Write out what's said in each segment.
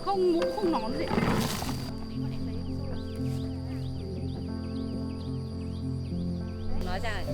Không mũ không nón gì. Nói ra này.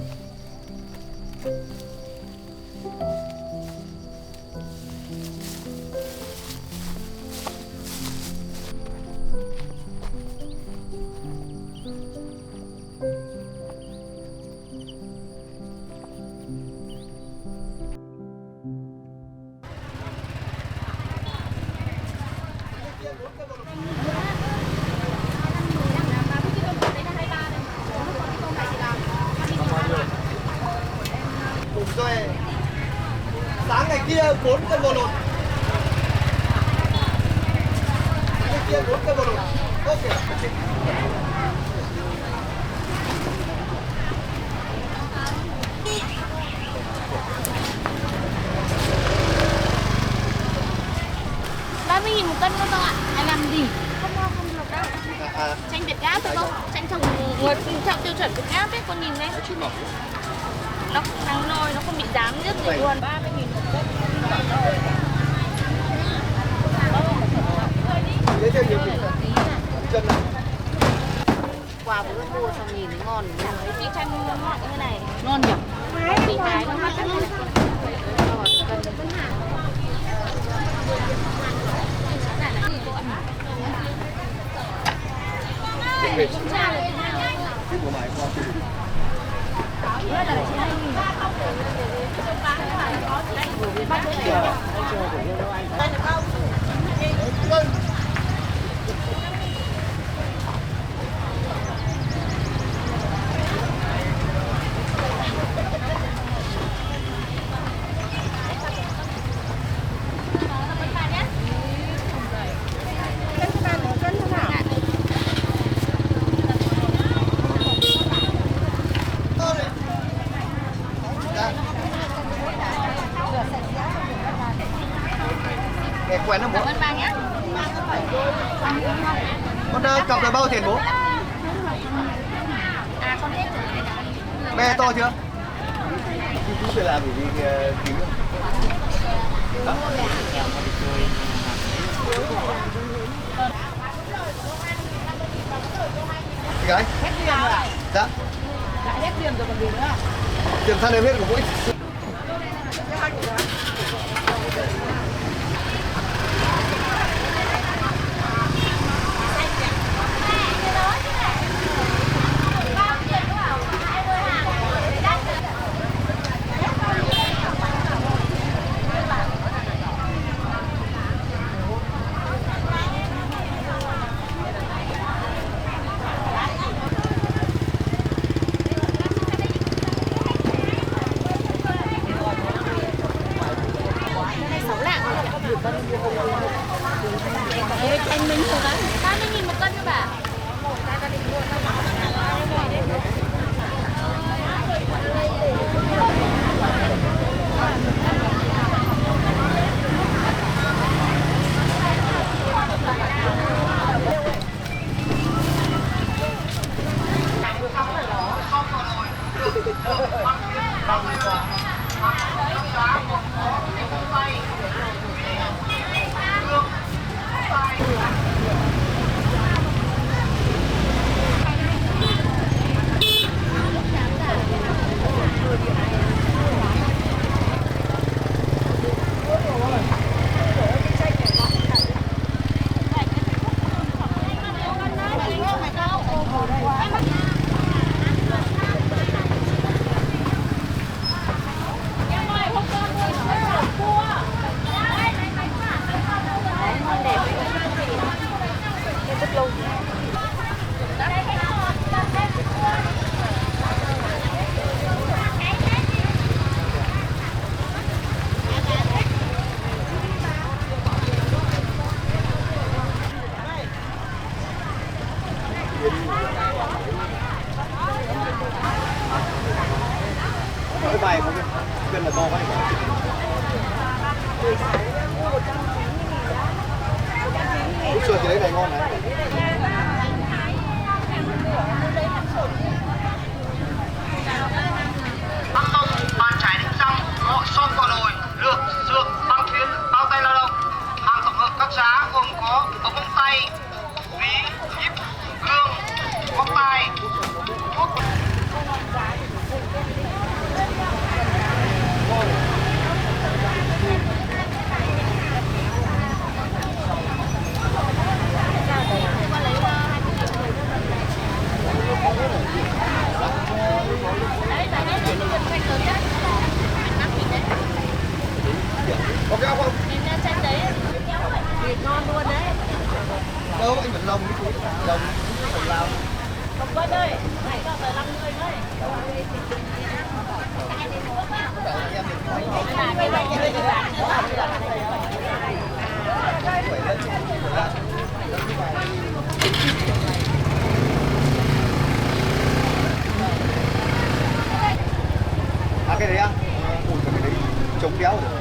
Rồi sáng ngày kia 4 cân bò lột, ngày kia 4 cân bò lột. Ok. $30.000 một cân không ạ? Anh làm gì? Không được đâu. Chanh Việt Gáp phải không? Chanh trồng người theo tiêu chuẩn Việt Gáp ấy, con nhìn đấy. Nó nắng nôi, nó không bị dám nhất gì luôn. 30.000 một cân. Lấy thêm nhiều thịt chân này. Quà bữa mua xong nhìn thấy ngon. Cái chanh nó ngọt như thế này. Ngon nhỉ? Bị cái nó mắt này. Cái quen lắm bố. Cảm ơn ba nhé. Con cặp là bao tiền bố? À con hết rồi. Be to chưa? Chú phải làm gì kiếm không? Cái Hết tiền rồi à? dạ. Lại hết tiền rồi còn gì nữa? Tiền than em hết của mỗi. Anh Minh thôi đấy. 30.000 một cân thôi bà. Cái bài không biết cân là to quá. Lúc xưa thì đấy này ngon này. Bắc Tông, bàn trải đánh răng, họ son quả lồi, lược, dược, băng tuyến, bao tay lao động. Hàng tổng hợp các giá gồm tay, ví, kíp, gương, móc tay, thuốc. Có cái ốc không? Chanh đấy thịt ngon luôn đấy. Đâu anh vẫn lồng cái túi lồng còn lao. Không có ơi, này cho tới 50 thôi. À cái đấy á? Ủi cái đấy chống béo rồi.